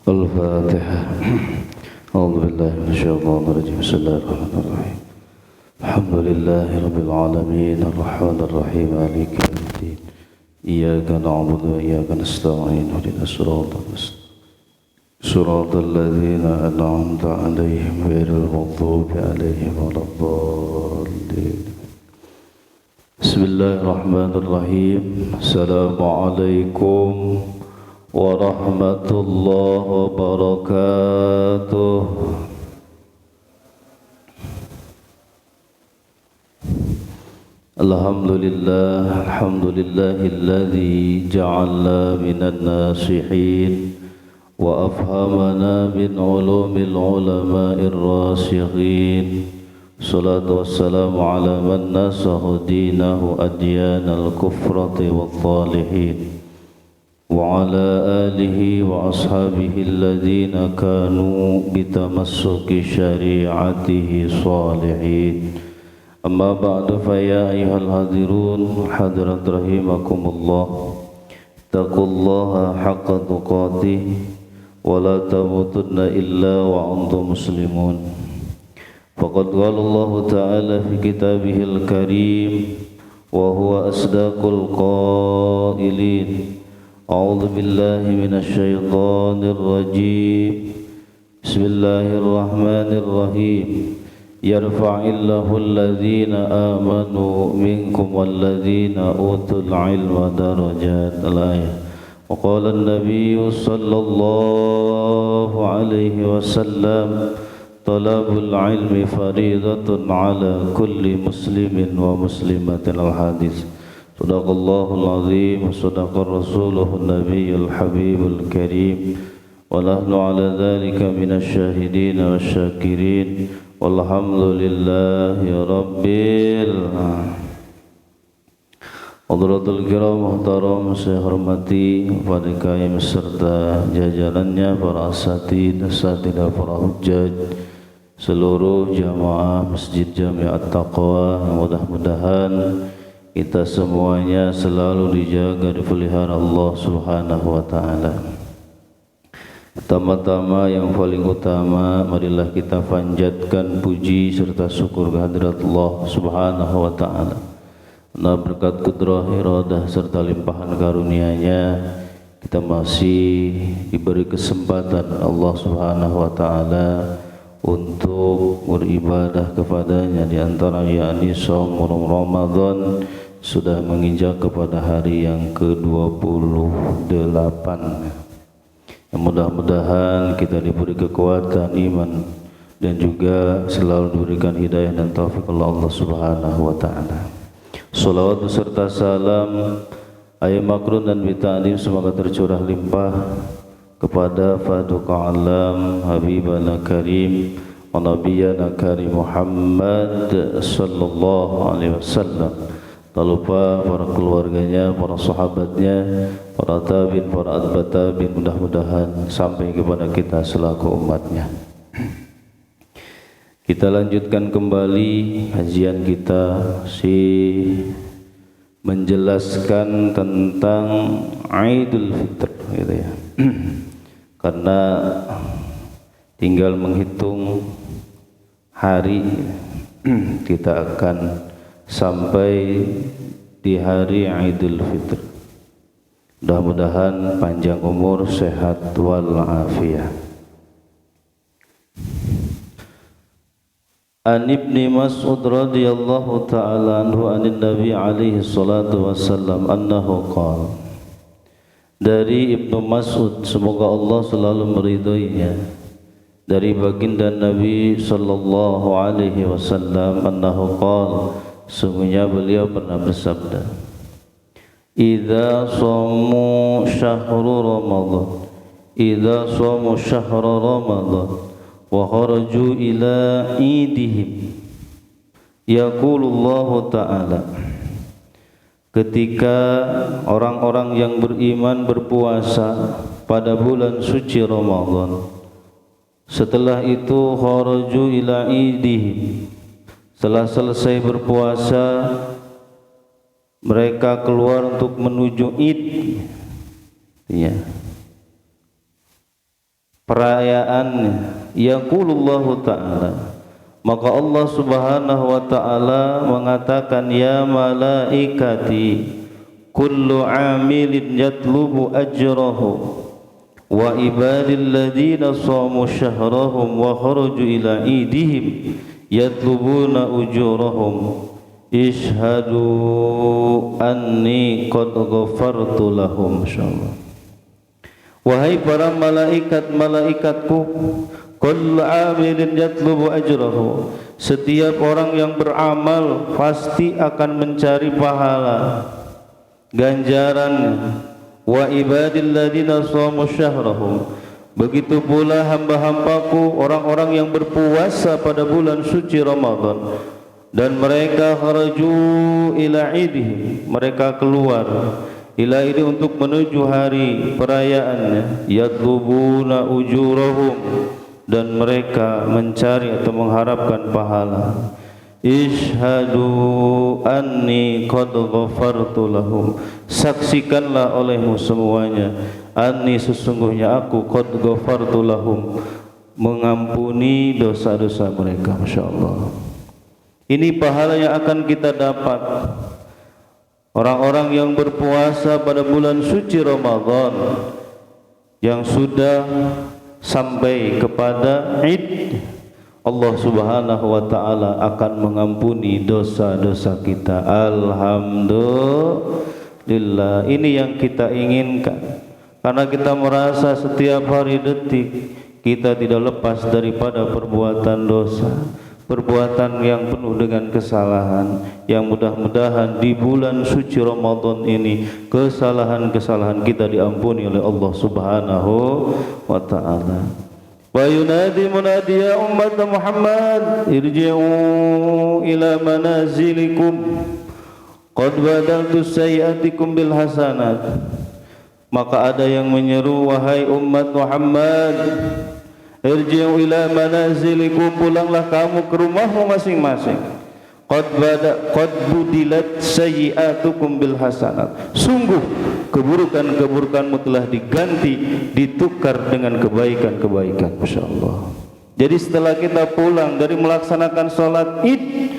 الفاتحة. أعوذ بالله من الشيطان الرجيم. بسم الله الرحمن الرحيم. الحمد لله رب العالمين الرحمن الرحيم مالك يوم الدين. إياك نعبد وإياك نستعين اهدنا الصراط المستقيم صراط الذين أنعمت عليهم غير المغضوب عليهم ولا الضالين. بسم الله الرحمن الرحيم. السلام عليكم warahmatullahi wabarakatuh. Alhamdulillahilladzi ja'alna minan nasihin wa afhamana min ulumil ulama'ir rasikhin. Salatu wassalamu ala man nasahu dinahu adyanal kufrati wal talihin wa ala alihi wa ashabihi alladhina kanu bitamassuki syari'atihi salihin. Amma ba'du fa ya ayyuhal hadirun hadirat rahimakumullah, taqullaha haqqa tuqatih wa la tamutunna illa wa antum muslimun. Faqad qala Allah ta'ala fi kitabihil karim wa huwa asdaqul qailin. A'udzu billahi minasy syaithanir rajim. Bismillahirrahmanirrahim. Yarfa'illahu alladhina amanu minkum walladhina utul ilma darajat. Al-ayah. Wa qala an-nabiyyu sallallahu alaihi wasallam, talabul ilmi faridatun ala kulli muslimin wa muslimatin. Al-hadis. Sadaqallahul azim wa sadaqar rasuluhun nabiyyul habibul karim wa nahnu ala dhalika minasy syahidin wasyakirin walhamdulillahi rabbil alamin. Hadratul kiram muhtaram, saya hormati pada kaum serta jajarannya, para asatidz, asatidzah, para hujjaj, seluruh jamaah Masjid Jami' At-Taqwa. Mudah-mudahan kita semuanya selalu dijaga, dipelihara Allah Subhanahu wa ta'ala. Pertama-tama yang paling utama, marilah kita panjatkan puji serta syukur kehadirat Allah Subhanahu wa ta'ala. Nah, berkat kudrah, iradah serta limpahan karunia-Nya, kita masih diberi kesempatan Allah Subhanahu wa ta'ala untuk beribadah kepadanya, di antara yakni shaum Ramadan sudah menginjak kepada hari yang ke-28. Mudah-mudahan kita diberi kekuatan iman dan juga selalu diberikan hidayah dan taufik Allah Subhanahu wa ta'ala. Salawat beserta salam, ayat makrun dan bita'lim semoga tercurah limpah kepada Faduqa Alam Habibana Karim wa Nabiyana Karim Muhammad sallallahu alaihi wasallam. Tak lupa para keluarganya, para sahabatnya, para tabi'in, para atba' tabi'in, mudah-mudahan sampai kepada kita selaku umatnya. Kita lanjutkan kembali kajian kita menjelaskan tentang Idul Fitr, gitu ya. Karena tinggal menghitung hari kita akan sampai di hari Idul Fitr. Mudah-mudahan panjang umur, sehat wal afiyah. An Ibni Mas'ud radhiyallahu ta'ala anhu anin Nabi alaihi salatu wassalam annahu qala. Dari Ibnu Mas'ud, semoga Allah selalu meridhoinya, dari baginda Nabi sallallahu alaihi wasallam, annahu qala, sungguhnya beliau pernah bersabda, idza shamu syahru Ramadan, idza shamu syahra Ramadan wa kharaju ila idihim, yaqulullahu ta'ala, ketika orang-orang yang beriman berpuasa pada bulan suci Ramadan, setelah itu kharaju ila idihim, setelah selesai berpuasa mereka keluar untuk menuju Id, ya, perayaannya, yaqulullahu ta'ala, maka Allah Subhanahu wa ta'ala mengatakan, ya malaikati kullu amilin yatlubu ajrahu wa ibadil ladina shamu syahrahum wa kharaju ila idihim yatlubuna ujurahum ishhadu anni qad ghafartu lahum. Insyaallah. Wahai para malaikat-malaikatku, kullu amilin yatlubu ajrahu, setiap orang yang beramal pasti akan mencari pahala ganjarannya. Wa ibadil ladina shamu syahrahum, begitu pula hamba-hambaku orang-orang yang berpuasa pada bulan suci Ramadan, dan mereka kharaju ila idihim, mereka keluar ila ini untuk menuju hari perayaannya, yatlubuna ujurahum, dan mereka mencari atau mengharapkan pahala. Ishhadu anni qad ghafartu lahum, saksikanlah olehmu semuanya, anni sesungguhnya aku qad ghafartu lahum, mengampuni dosa-dosa mereka. Masya Allah. Ini pahala yang akan kita dapat. Orang-orang yang berpuasa pada bulan suci Ramadan yang sudah sampai kepada Id, Allah Subhanahu wa ta'ala akan mengampuni dosa-dosa kita. Alhamdulillah. Ini yang kita inginkan, karena kita merasa setiap hari detik kita tidak lepas daripada perbuatan dosa, perbuatan yang penuh dengan kesalahan, yang mudah-mudahan di bulan suci Ramadan ini kesalahan-kesalahan kita diampuni oleh Allah Subhanahu wa ta'ala. Wa yunadi munadi ya ummat Muhammad irji'u ila manazilikum qad badaltu sayiatikum bil hasanat. Maka ada yang menyeru, wahai umat Muhammad, irji'u ila manazilikum, pulanglah kamu ke rumahmu masing-masing. Qad budilat sayyi'atukum bil hasanat, sungguh keburukan-keburukanmu telah diganti, ditukar dengan kebaikan-kebaikan. Masya Allah. Jadi setelah kita pulang dari melaksanakan sholat Id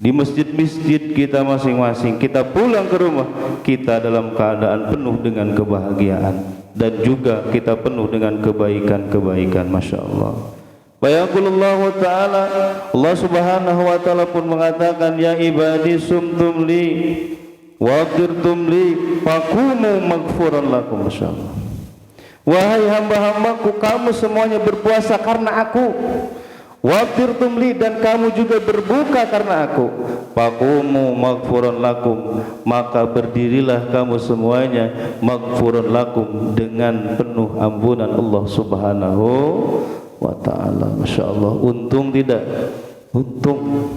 di masjid-masjid kita masing-masing, kita pulang ke rumah, kita dalam keadaan penuh dengan kebahagiaan, dan juga kita penuh dengan kebaikan-kebaikan. Masya Allah. Bayaqulullahu ta'ala, Allah Subhanahu wa ta'ala pun mengatakan, ya ibadi sumtum li waqdirtum li faqumu maghfuran lakum. Masya Allah. Wahai hamba-hambaku, kamu semuanya berpuasa karena aku. Waqdirtum li, dan kamu juga berbuka karena aku. Faqumu maghfuran lakum, maka berdirilah kamu semuanya maghfuran lakum, dengan penuh ampunan Allah Subhanahu wa ta'ala. Masya Allah. Untung tidak? Untung.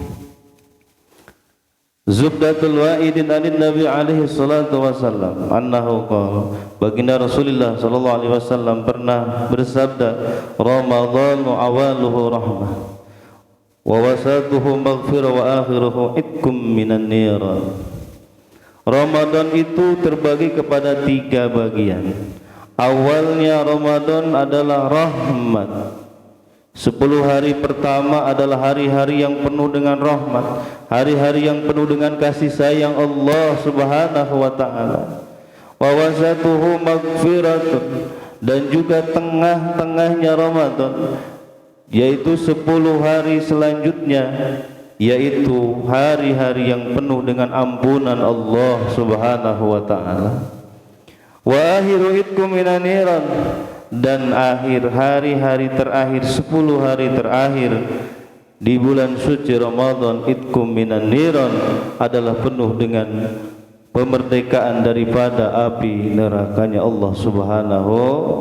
Zubdatul wa'idin anin Nabi alaihi salatu wasallam annahu qala, baginda Rasulullah sallallahu alaihi wasallam pernah bersabda, Ramadhanu awaluhu rahmah wa wasatuhu maghfirah wa akhiruhu itkum minan niran. Ramadan itu terbagi kepada 3 bagian. Awalnya Ramadan adalah rahmat. 10 hari pertama adalah hari-hari yang penuh dengan rahmat, hari-hari yang penuh dengan kasih sayang Allah Subhanahu wa ta'ala. Wa wasatuhu maghfiratun, dan juga tengah-tengahnya Ramadan, yaitu 10 hari selanjutnya, yaitu hari-hari yang penuh dengan ampunan Allah Subhanahu wa ta'ala. Wa akhiru itkum minan niran, dan akhir hari-hari terakhir, 10 hari terakhir di bulan suci Ramadan, itkum minan niran, adalah penuh dengan pemerdekaan daripada api nerakanya Allah Subhanahu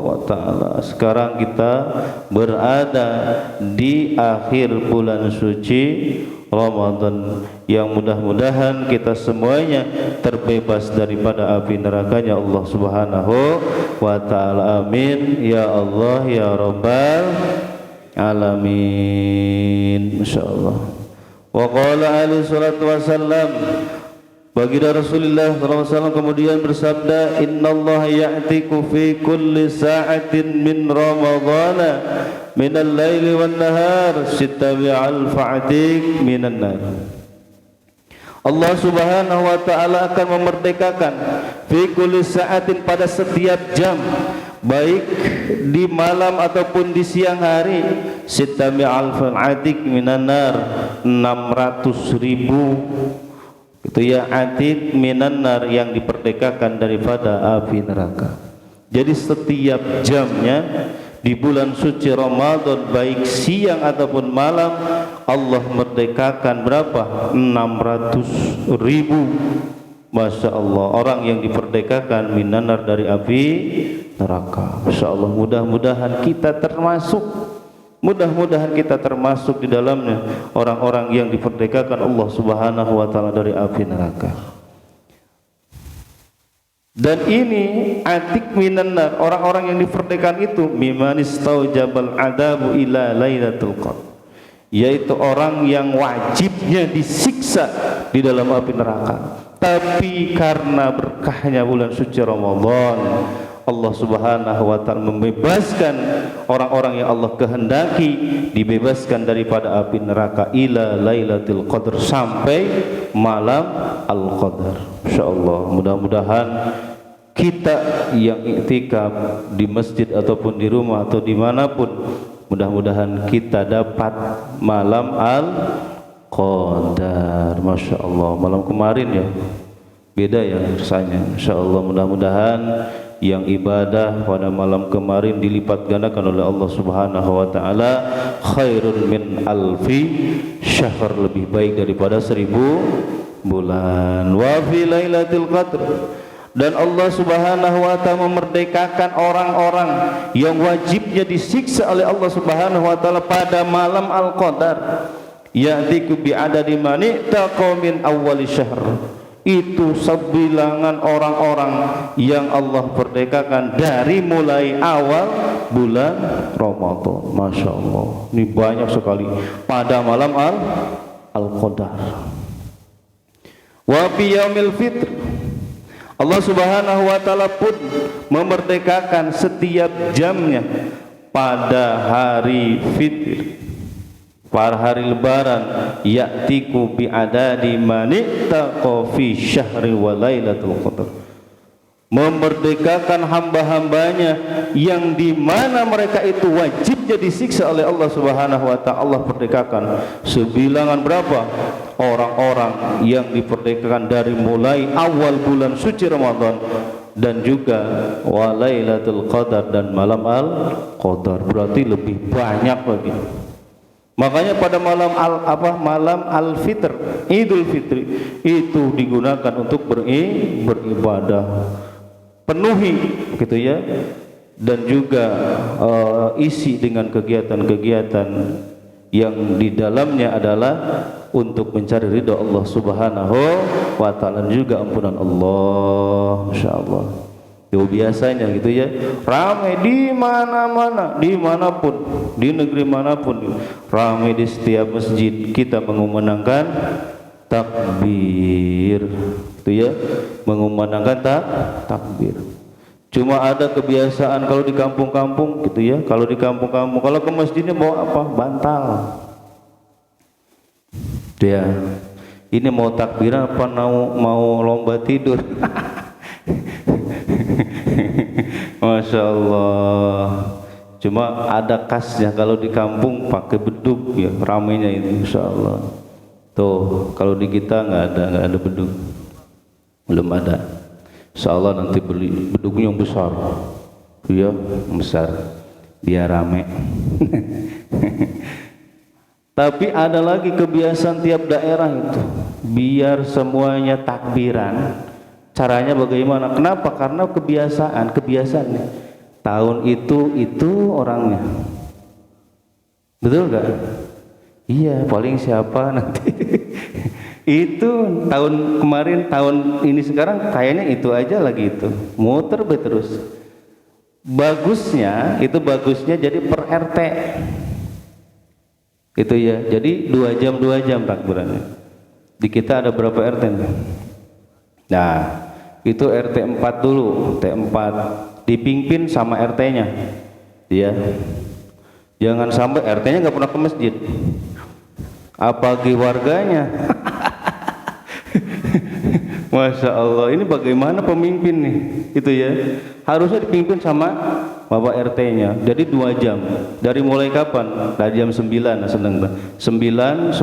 wa ta'ala. Sekarang kita berada di akhir bulan suci Ramadan, yang mudah-mudahan kita semuanya terbebas daripada api nerakanya Allah Subhanahu wa ta'ala. Amin ya Allah ya Rabbal alamin. Insyaallah. Wa qala alaihi salatu wasallam, Baginda Rasulullah SAW kemudian bersabda, Innallaha ya'tiku fi kulli sa'atin min Ramadhana minal laili wan nahar sittabi'al fa'atik minan nar. Allah Subhanahu wa taala akan memerdekakan fi kulli sa'atin, pada setiap jam, baik di malam ataupun di siang hari, sittabi'al fa'atik minan nar, 600.000 itu ya, atik minan nar, yang diperdekakan daripada api neraka. Jadi setiap jamnya di bulan suci Ramadan, baik siang ataupun malam, Allah merdekakan berapa? 600.000. Masya Allah, orang yang diperdekakan minan nar, dari api neraka. Masya Allah, mudah-mudahan kita termasuk. Mudah-mudahan kita termasuk di dalamnya, orang-orang yang diperdekakan Allah Subhanahu wa taala dari api neraka. Dan ini atik minan nar, orang-orang yang diperdekakan itu mimman istaujabal adabu ila lailatul qadar, yaitu orang yang wajibnya disiksa di dalam api neraka, tapi karena berkahnya bulan suci Ramadan, Allah Subhanahu wa taala membebaskan orang-orang yang Allah kehendaki dibebaskan daripada api neraka ila lailatul qadar, sampai malam al-qadar. Insyaallah, mudah-mudahan kita yang iktikaf di masjid ataupun di rumah atau dimanapun, mudah-mudahan kita dapat malam al-qadar. Masya Allah, malam kemarin ya beda ya rasanya. Insyaallah, mudah-mudahan yang ibadah pada malam kemarin dilipat gandakan oleh Allah Subhanahu wa taala, khairun min alfi syahr, lebih baik daripada 1000 bulan. Wa fi lailatul qadr, dan Allah Subhanahu wa taala memerdekakan orang-orang yang wajibnya disiksa oleh Allah Subhanahu wa taala pada malam al-qadar. Ya'tiku bi adadi man ittaqa min awwali syahr, itu sebilangan orang-orang yang Allah perdekakan dari mulai awal bulan Ramadan. Masya Allah, ini banyak sekali pada malam al-qadar. Wa fi yaumil fitr, Allah Subhanahu wa taala pun memerdekakan setiap jamnya pada hari fitr, pada hari lebaran. Ya'tiku bi adadi man ittaqa fi syahri wa lailatul qadar, memerdekakan hamba-hambanya yang di mana mereka itu wajibnya disiksa oleh Allah Subhanahu wa taala. Allah perdekakan sebilangan berapa? Orang-orang yang diperdekakan dari mulai awal bulan suci Ramadan, dan juga wa lailatul qadar, dan malam al-qadar, berarti lebih banyak lagi. Makanya pada malam al-fitr, Idul Fitri, itu digunakan untuk beribadah, penuhi gitu ya, dan juga isi dengan kegiatan-kegiatan yang di dalamnya adalah untuk mencari ridha Allah Subhanahu wa taala, juga ampunan Allah. Masyaallah, itu biasanya gitu ya, ramai di mana-mana, dimanapun, di negeri manapun, ramai di setiap masjid kita mengumandangkan takbir, itu ya, mengumandangkan takbir. Cuma ada kebiasaan kalau di kampung-kampung gitu ya, kalau di kampung-kampung, kalau ke masjidnya bawa apa? Bantal. Ya, ini mau takbiran apa mau lomba tidur? Masya Allah. Cuma ada khasnya kalau di kampung pakai beduk ya, ramainya itu Insya Allah. Tuh kalau di kita nggak ada beduk, belum ada. Insya Allah nanti beli beduknya yang besar, ya besar, biar rame. Tapi ada lagi kebiasaan tiap daerah itu, biar semuanya takbiran. Caranya bagaimana? Kenapa? Karena kebiasaan. Tahun itu orangnya. Betul gak? Iya, paling siapa nanti. Itu tahun kemarin, tahun ini sekarang kayaknya itu aja lagi itu. Muter terus. Bagusnya jadi per RT. Itu ya. Jadi 2 jam takbirannya. Di kita ada berapa RT? Nah, itu RT 4 dulu, T4 dipimpin sama RT-nya. Ya. Jangan sampai RT-nya nggak pernah ke masjid. Apalagi warganya. Masya Allah, ini bagaimana pemimpin nih? Itu ya. Harusnya dipimpin sama Bapak RT-nya. Jadi 2 jam. Dari mulai kapan? Dari jam 9, seneng Bang. 9, 10,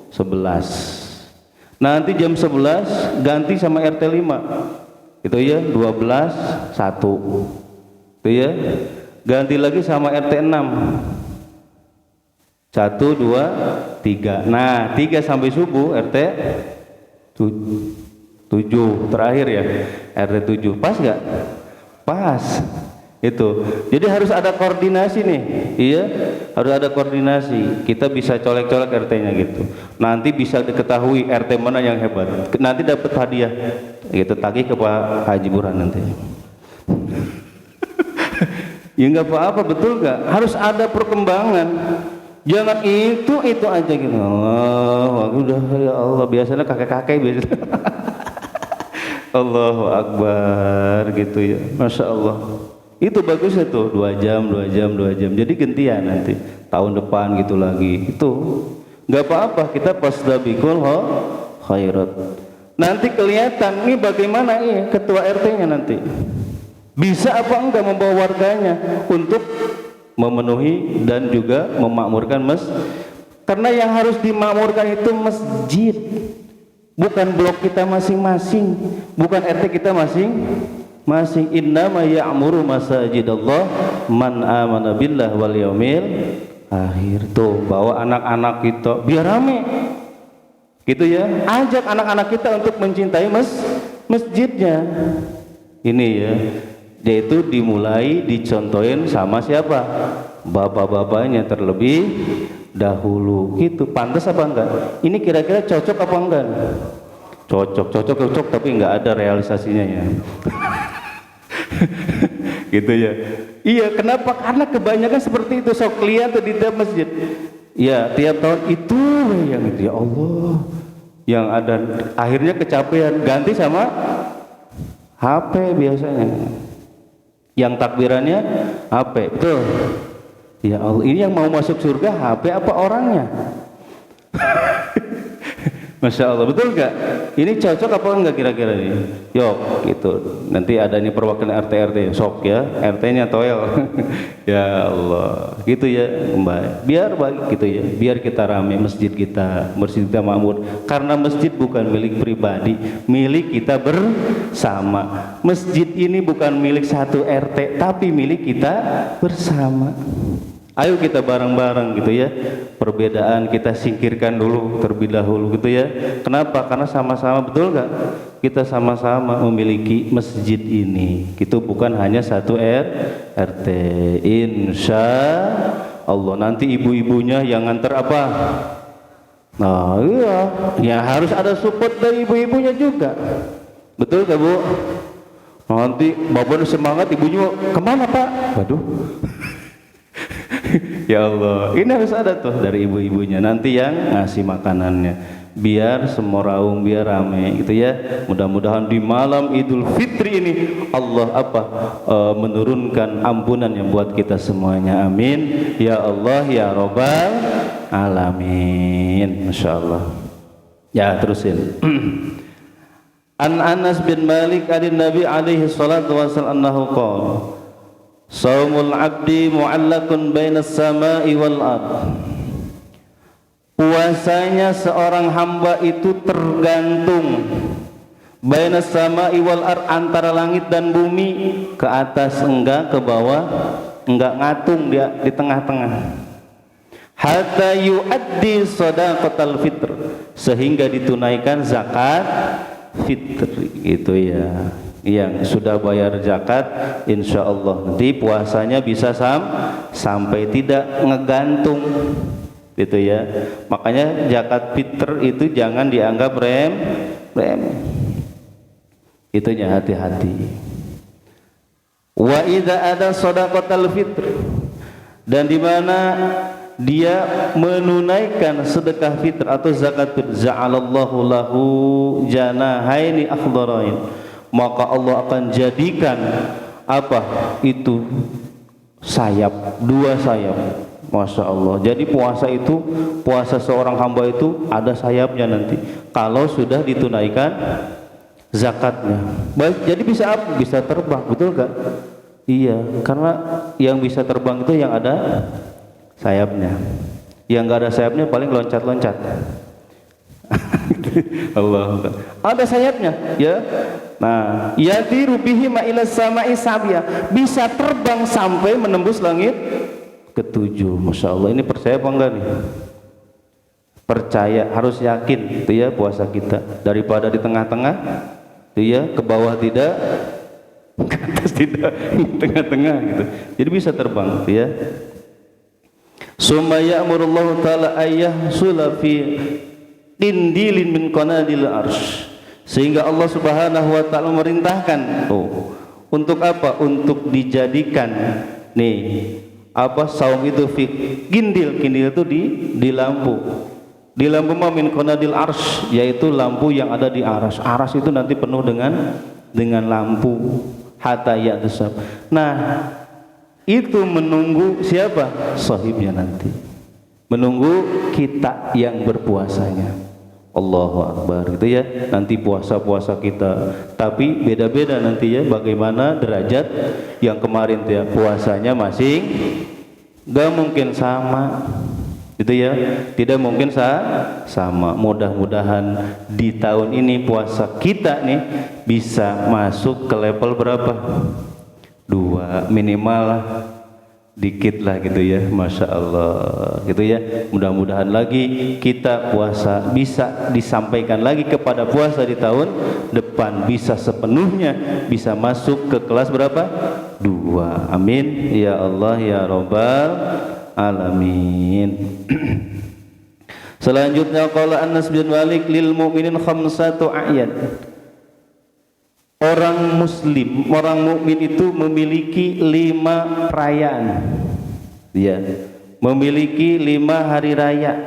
11. Nanti jam 11 ganti sama RT 5. Itu ya, 12, 1. Itu ya. Ganti lagi sama RT 6. 1, 2, 3. Nah, 3 sampai subuh RT 7 terakhir ya, RT 7. Pas nggak? Pas. Itu. Jadi harus ada koordinasi nih. Iya, harus ada koordinasi. Kita bisa colek-colek RT-nya gitu. Nanti bisa diketahui RT mana yang hebat. Nanti dapat hadiah. Gitu, tagih ke Pak Haji Burhan nanti. Ya nggak apa-apa, betul nggak? Harus ada perkembangan. Jangan itu aja gitu. Allah, udah ya Allah, biasanya kakek-kakek biasa. Allahu Akbar gitu ya. Masya Allah. Itu bagusnya tuh 2 jam. Jadi gantian nanti tahun depan gitu lagi. Itu nggak apa-apa, kita pasdabiqul khairat. Nanti kelihatan nih bagaimana ini ketua RT-nya nanti. Bisa apa enggak membawa warganya untuk memenuhi dan juga memakmurkan karena yang harus dimakmurkan itu masjid, bukan blok kita masing-masing, bukan RT kita masing-masing. Innama ya'muru masajidallah man amana billah wal yaumil akhir. Tuh, bawa anak-anak kita biar rame gitu ya, ajak anak-anak kita untuk mencintai masjidnya ini ya. Yaitu dimulai dicontohin sama siapa? Bapak-bapaknya terlebih dahulu. Gitu. Pantas apa enggak? Ini kira-kira cocok apa enggak? Cocok tapi enggak ada realisasinya ya. Gitu ya. Iya, kenapa? Karena kebanyakan seperti itu. Sok lihat tuh di tiap masjid. Ya, tiap tahun itu yang itu ya Allah. Yang ada akhirnya kecapean, ganti sama HP biasanya. Yang takbirannya HP, betul. Ya Allah, ini yang mau masuk surga HP apa orangnya? Masya Allah, betul nggak? Ini cocok apa enggak kira-kira ini? Yok, gitu. Nanti ada ini perwakilan RT sok ya, RT-nya toel. Ya Allah, gitu ya Mbak. Biar gitu ya, biar kita rame masjid kita makmur. Karena masjid bukan milik pribadi, milik kita bersama. Masjid ini bukan milik satu RT, tapi milik kita bersama. Ayo kita bareng-bareng gitu ya. Perbedaan kita singkirkan dulu terlebih dahulu gitu ya. Kenapa? Karena sama-sama, betul nggak? Kita sama-sama memiliki masjid ini. Itu bukan hanya satu RT. Insya Allah nanti ibu-ibunya yang nganter apa? Nah iya, ya harus ada support dari ibu-ibunya juga. Betul nggak Bu? Nanti babon semangat, ibunya kemana Pak? Waduh. Ya Allah, ini harus ada tuh dari ibu-ibunya nanti yang ngasih makanannya, biar semua raung, biar rame gitu ya. Mudah-mudahan di malam Idul Fitri ini Allah menurunkan ampunan yang buat kita semuanya, amin ya Allah ya Rabbal alamin. Masya Allah. Ya terusin. An Anas bin Malik an Nabi alaihi salatu wasallam annahu qala Saumul abdi mu'allakun bainas sama'i wal ard. Puasanya seorang hamba itu tergantung bainas sama'i wal ard, antara langit dan bumi, ke atas enggak, ke bawah enggak, ngatung dia di tengah-tengah. Hatta yu'addi shadaqatal fitr, sehingga ditunaikan zakat fitri gitu ya. Yang sudah bayar zakat, insya Allah nanti puasanya bisa sampai tidak ngegantung gitu ya. Makanya zakat fitr itu jangan dianggap remeh. Itunya hati-hati. Wa idza ada shadaqatul fitr, dan di mana dia menunaikan sedekah fitrah atau zakat fitrah, ja'alallahu lahu janahaini akhdarain, maka Allah akan jadikan apa itu sayap, dua sayap. Masya Allah. Jadi puasa itu, puasa seorang hamba itu ada sayapnya nanti kalau sudah ditunaikan zakatnya. Baik, jadi bisa apa? Bisa terbang, betul gak? Iya, karena yang bisa terbang itu yang ada sayapnya. Yang gak ada sayapnya paling loncat-loncat. Allah, ada sayapnya ya. Nah, yatiru bihi ma ila sama'i sabya, bisa terbang sampai menembus langit ketujuh. Masya Allah, ini percaya apa enggak nih? Percaya, harus yakin itu ya puasa kita, daripada di tengah-tengah itu ya, ke bawah tidak, ke atas tidak, di tengah-tengah gitu. Jadi bisa terbang itu ya. Summa ya'murullahu ta'ala ayyahsula fi qindilin min qanadil arsy, sehingga Allah Subhanahu wa taala memerintahkan untuk apa? Untuk dijadikan nih apa saum itu fi gindil, gindil itu di lampu, di lampu min qanadil arsy, yaitu lampu yang ada di aras. Aras itu nanti penuh dengan lampu hatta ya'tusab. Nah, itu menunggu siapa? Sahibnya nanti, menunggu kita yang berpuasanya. Allahu Akbar gitu ya. Nanti puasa-puasa kita, tapi beda-beda nanti ya bagaimana derajat yang kemarin ya puasanya masing, gak mungkin sama gitu ya, tidak mungkin sama. Mudah-mudahan di tahun ini puasa kita nih bisa masuk ke level berapa? 2 minimal lah, dikit lah gitu ya. Masya Allah gitu ya. Mudah-mudahan lagi kita puasa bisa disampaikan lagi kepada puasa di tahun depan, bisa sepenuhnya bisa masuk ke kelas berapa? 2. Amin ya Allah ya Rabbal alamin. Selanjutnya qala Anas bin Malik lil mu'minin khamsatu a'yad. Orang muslim, orang mukmin itu memiliki 5 perayaan. Ya, memiliki 5 hari raya.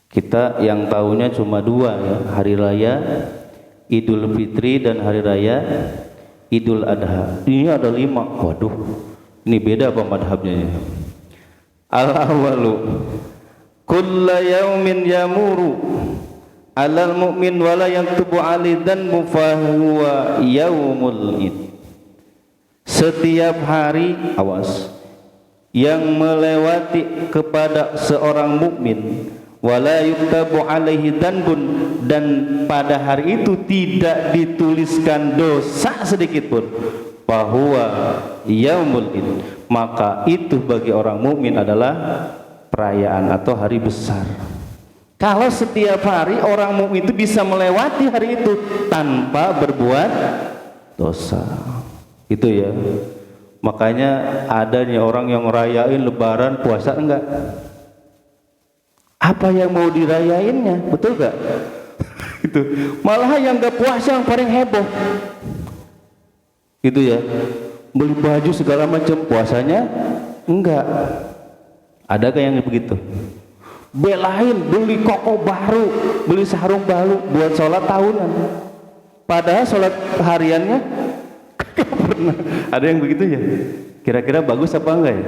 Kita yang tahunya cuma 2 ya, hari raya Idul Fitri dan hari raya Idul Adha. Ini ada 5. Waduh, ini beda apa madhabnya ya? Al-awwalu kulla yaumin yamuru alal mu'min wala yaktubu alidan mufahuwa yaumul id. Setiap hari, awas, yang melewati kepada seorang mukmin wala yuktabu alaihi danbun, dan pada hari itu tidak dituliskan dosa sedikit pun, bahwa yaumul id, maka itu bagi orang mukmin adalah perayaan atau hari besar. Kalau setiap hari orang mukmin itu bisa melewati hari itu tanpa berbuat dosa, itu ya. Makanya adanya orang yang ngerayain lebaran puasa enggak. Apa yang mau dirayainnya, betul gak? Itu malah yang enggak puasa yang paling heboh. Itu ya. Beli baju segala macam, puasanya enggak. Adakah yang begitu? Belain beli koko baru, beli sarung baru buat sholat tahunan, padahal sholat hariannya gak pernah. Ada yang begitu ya? Kira-kira bagus apa enggak ya?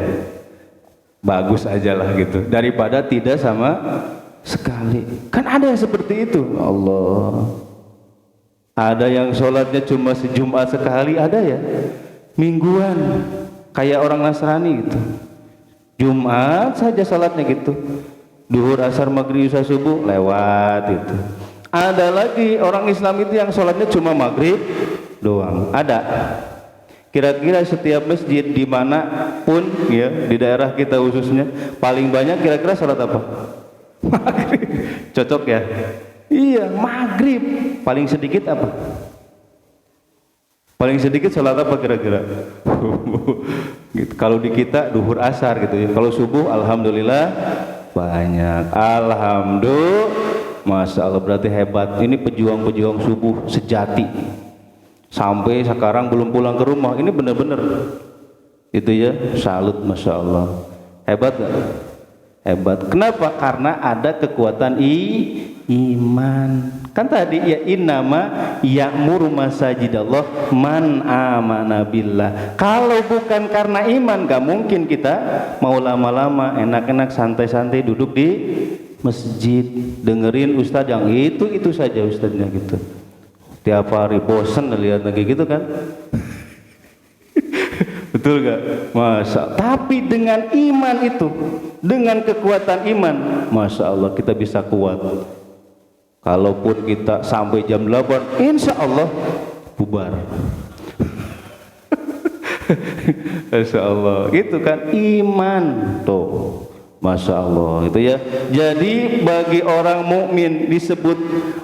Bagus aja lah gitu, daripada tidak sama sekali. Kan ada yang seperti itu. Allah, ada yang sholatnya cuma sejumat sekali, ada ya mingguan kayak orang Nasrani gitu, Jumat saja sholatnya gitu, duhur, asar, maghrib, isya, subuh lewat itu. Ada lagi orang Islam itu yang sholatnya cuma maghrib doang. Ada. Kira-kira setiap masjid dimana pun ya di daerah kita khususnya paling banyak kira-kira sholat apa? Maghrib. Cocok ya? Iya, maghrib. Paling sedikit apa? Paling sedikit sholat apa kira-kira? Gitu. Kalau di kita duhur, asar gitu ya. Kalau subuh alhamdulillah banyak. Alhamdulillah. Masya Allah, berarti hebat. Ini pejuang-pejuang subuh sejati. Sampai sekarang belum pulang ke rumah. Ini benar-benar itu ya, salut, Masya Allah. Hebat gak? Hebat. Kenapa? Karena ada kekuatan iman. Kan tadi ya innama ya'muru masajidallah man amana billah. Kalau bukan karena iman gak mungkin kita mau lama-lama enak-enak santai-santai duduk di masjid dengerin ustadz yang itu saja ustadznya gitu. Tiap hari bosen lihat lagi gitu kan. Betul gak? Masa. Tapi dengan iman itu, dengan kekuatan iman, Masya Allah kita bisa kuat. Kalaupun kita sampai jam 8, insya Allah bubar. Masya Allah. Itu kan iman tuh. Masya Allah itu ya. Jadi bagi orang mukmin disebut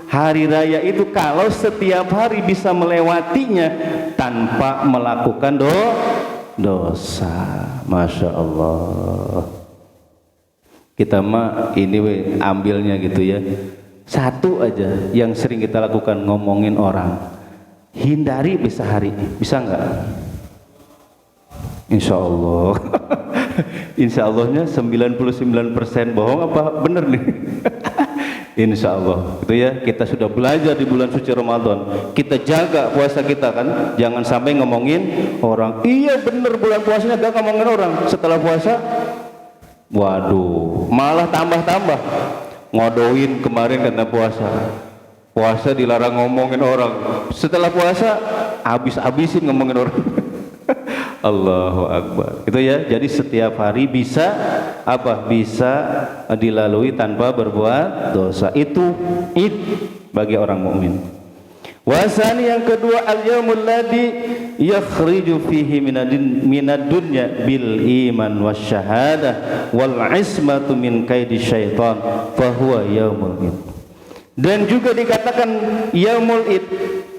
hari raya itu kalau setiap hari bisa melewatinya tanpa melakukan dosa. Masya Allah. Kita mah ini ambilnya gitu ya. Satu aja yang sering kita lakukan ngomongin orang. Hindari bisa hari. Bisa enggak? Insya Allah. Insya Allahnya 99% bohong apa bener nih? Insya Allah itu ya. Kita sudah belajar di bulan suci Ramadan, kita jaga puasa kita kan, jangan sampai ngomongin orang. Iya bener bulan puasanya gak ngomongin orang. Setelah puasa waduh malah tambah-tambah ngodoin kemarin karena puasa dilarang ngomongin orang, setelah puasa habis-habisin ngomongin orang. Allahu Akbar. Itu ya. Jadi setiap hari bisa apa? Bisa dilalui tanpa berbuat dosa. Itu id bagi orang mukmin. Wasani yang kedua al-yaumul ladzi yakhriju fihi minad dunya bil iman wasyahadah wal ismatu min kaidi syaitan fa huwa yaumul id. Dan juga dikatakan yaumul id,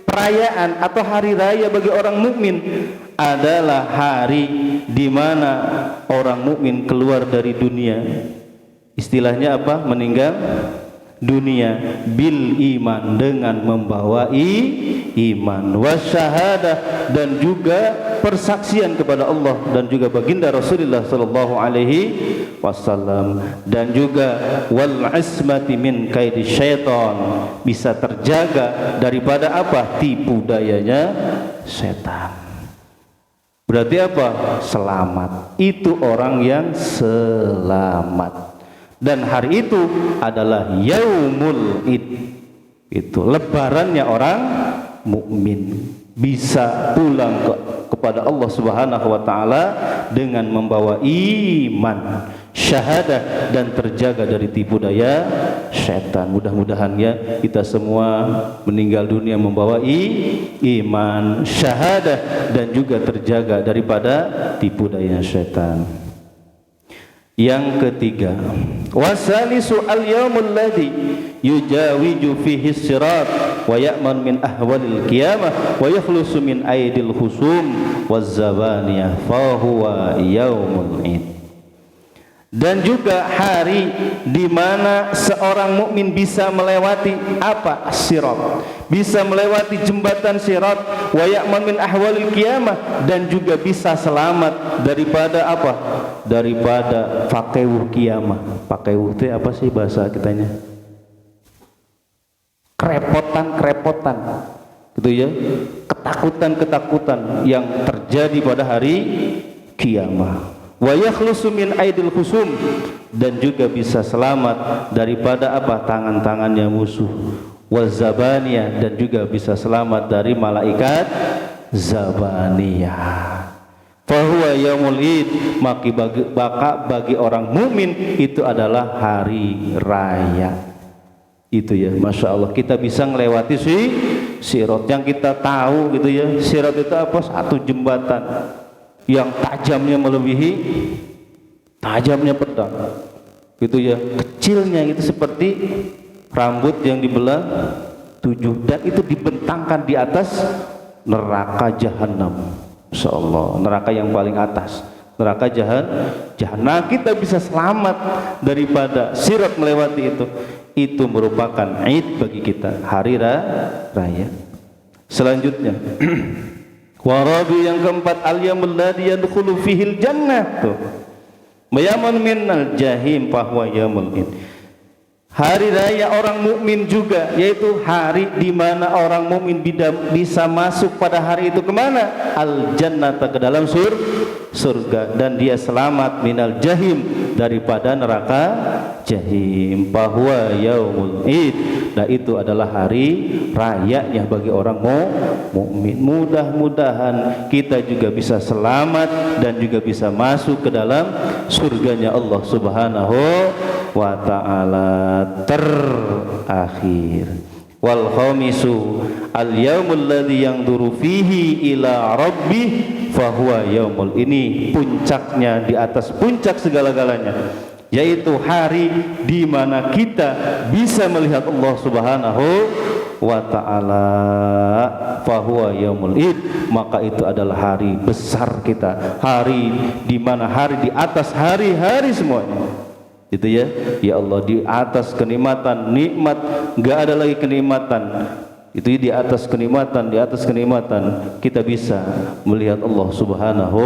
perayaan atau hari raya bagi orang mukmin adalah hari di mana orang mukmin keluar dari dunia. Istilahnya apa? Meninggal dunia bil iman, dengan membawa iman, wasyahadah, dan juga persaksian kepada Allah dan juga baginda Rasulullah sallallahu alaihi wasallam, dan juga wal ismati min kaidi syaitan, bisa terjaga daripada apa? Tipu dayanya setan. Berarti apa? Selamat. Itu orang yang selamat. Dan hari itu adalah yaumul id. Itu lebarannya orang mukmin. Bisa pulang kepada Allah Subhanahu wa taala dengan membawa iman, syahadah, dan terjaga dari tipu daya setan. Mudah-mudahan ya kita semua meninggal dunia membawa iman, syahadah, dan juga terjaga daripada tipu daya setan. Yang ketiga, wasalisu al-yaumul ladzi yujawiju fihi sirat wa ya'man min ahwalil qiyamah wa yakhlusu min aidil husum waz zabaniyah fa huwa yaumul id. Dan juga hari di mana seorang mukmin bisa melewati apa? Sirat. Bisa melewati jembatan sirat, wa ya'man min ahwalil qiyamah, dan juga bisa selamat daripada apa? Daripada faqewuh kiamah. Faqewuh itu apa sih bahasa kitanya? Kerepotan gitu ya. Ketakutan yang terjadi pada hari kiamah. Wa yakhlusu min aidil husum, dan juga bisa selamat daripada apa? Tangan-tangannya musuh. Wazabaniyah, dan juga bisa selamat dari malaikat zabaniyah. Fahuwa yaumul id, maka bagi orang mukmin itu adalah hari raya. Itu ya, Masya Allah, kita bisa melewati sirat. Yang kita tahu gitu ya, sirat itu apa? Satu jembatan yang tajamnya melebihi tajamnya pedang, gitu ya. Kecilnya itu seperti rambut yang dibelah 7, dan itu dibentangkan di atas neraka jahanam. Insya Allah, neraka yang paling atas, neraka jahanam. Nah, kita bisa selamat daripada sirat melewati itu. Itu merupakan id bagi kita, hari raya. Selanjutnya warabi yang keempat al-yaumul ladzi yadkhulu fihil jannah. Tuh. Yaumul minal jahim fahuwa yaumul id. Hari raya orang mukmin juga, yaitu hari di mana orang mukmin bisa masuk pada hari itu kemana? Al jannata, ke dalam surga, dan dia selamat minal jahim, daripada neraka jahim. Bahwa yaumul id, nah itu adalah hari rayanya bagi orang mukmin. Mudah-mudahan kita juga bisa selamat dan juga bisa masuk ke dalam surganya Allah Subhanahu wa ta'ala terakhir. Wal khamisu al yaumul ladzi yanzuru fihi ila rabbih fahuwa yaumul, ini puncaknya, di atas puncak segala-galanya, yaitu hari di mana kita bisa melihat Allah Subhanahu wa ta'ala. Fahuwa yaumul id, maka itu adalah hari besar kita, hari di mana hari di atas hari-hari semuanya. Itu ya, ya Allah, di atas kenikmatan, nikmat, enggak ada lagi kenikmatan. Itu di atas kenikmatan, di atas kenikmatan kita bisa melihat Allah Subhanahu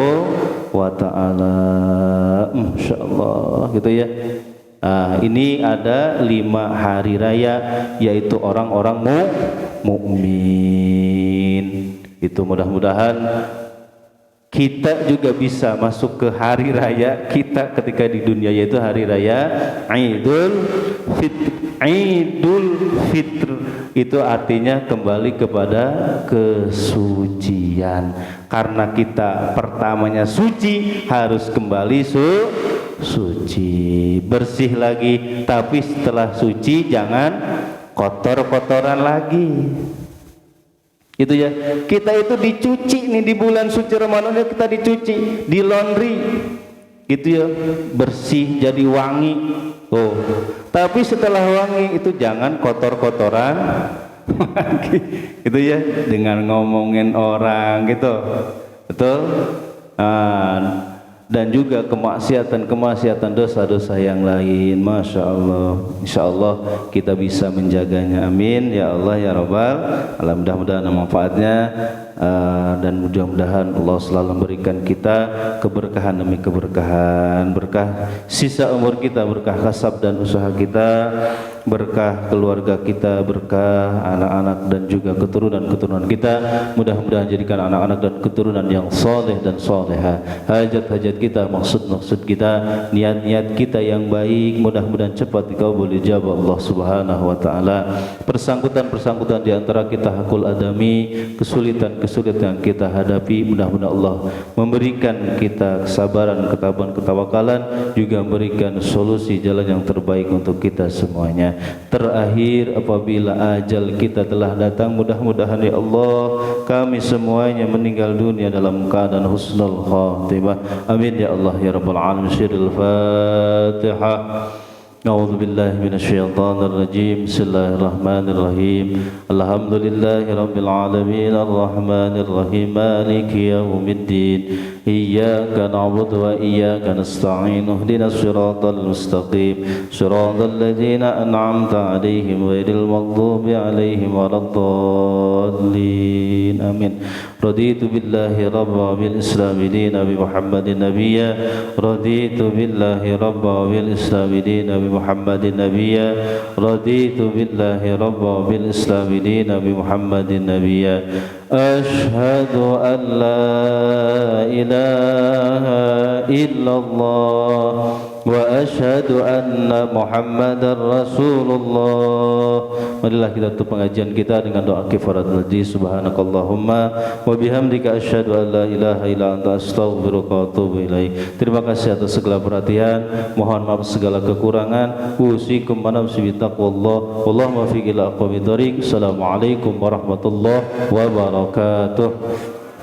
wa ta'ala. Insyaallah gitu ya. Ini ada 5 hari raya, yaitu orang-orang mukmin. Itu mudah-mudahan kita juga bisa masuk ke hari raya kita ketika di dunia, yaitu hari raya Idul Fitr. Idul Fitr itu artinya kembali kepada kesucian. Karena kita pertamanya suci, harus kembali suci, bersih lagi. Tapi setelah suci jangan kotor-kotoran lagi. Itu ya, kita itu dicuci nih di bulan suci Ramadan, kita dicuci, di laundry gitu ya, bersih jadi wangi. Oh, tapi setelah wangi itu jangan kotor-kotoran lagi. Itu ya, dengan ngomongin orang gitu, betul. Dan juga kemaksiatan, dosa-dosa yang lain. Masya Allah, insya Allah kita bisa menjaganya. Amin ya Allah ya Rabbal alamin. Mudah-mudahan manfaatnya, dan mudah-mudahan Allah selalu memberikan kita keberkahan demi keberkahan, berkah sisa umur kita, berkah kasab dan usaha kita, berkah keluarga kita, berkah anak-anak dan juga keturunan-keturunan kita. Mudah-mudahan jadikan anak-anak dan keturunan yang soleh dan soleha. Hajat-hajat kita, maksud-maksud kita, niat-niat kita yang baik, mudah-mudahan cepat dikabul ijabah Allah Subhanahu wa ta'ala. Persangkutan-persangkutan di antara kita hakul adami, kesulitan-kesulitan yang kita hadapi, mudah-mudahan Allah memberikan kita kesabaran, ketabahan, ketawakalan, juga memberikan solusi jalan yang terbaik untuk kita semuanya. Terakhir, apabila ajal kita telah datang, mudah-mudahan ya Allah kami semuanya meninggal dunia dalam keadaan husnul khatimah. Amin ya Allah ya Rabbal alamin. Syirul Fatihah. A'udzu billahi minasyaitonir rajim. Bismillahirrahmanirrahim. Alhamdulillahirabbil alamin arrahmanir rahim maliki yaumiddin. Iyyaka na'budu wa iyyaka nasta'in. Ihdinas siratal mustaqim. Shiratal ladzina an'amta 'alaihim ghairil maghdubi 'alaihim waladdallin. Amin. Raditu billahi rabba bil islami dina bi Muhammadin nabiyya. Raditu billahi rabba bil islami dina bi Muhammadin nabiyya. Raditu billahi rabba bil islami dina bi Muhammadin nabiyya. Ashhadu an la ilaha illallah wa ashhadu anna Muhammadar Rasulullah. Marilah kita tutup pengajian kita dengan doa kifaratul majlis. Subhanakallahumma wa bihamdika asyhadu an la ilaha illa anta astaghfiruka wa atubu ilaik. Terima kasih atas segala perhatian, mohon maaf segala kekurangan. Usikum wa nafsi bi taqwallah. Wallahu muwaffiq ila aqwamit thoriq. Assalamualaikum warahmatullahi wabarakatuh.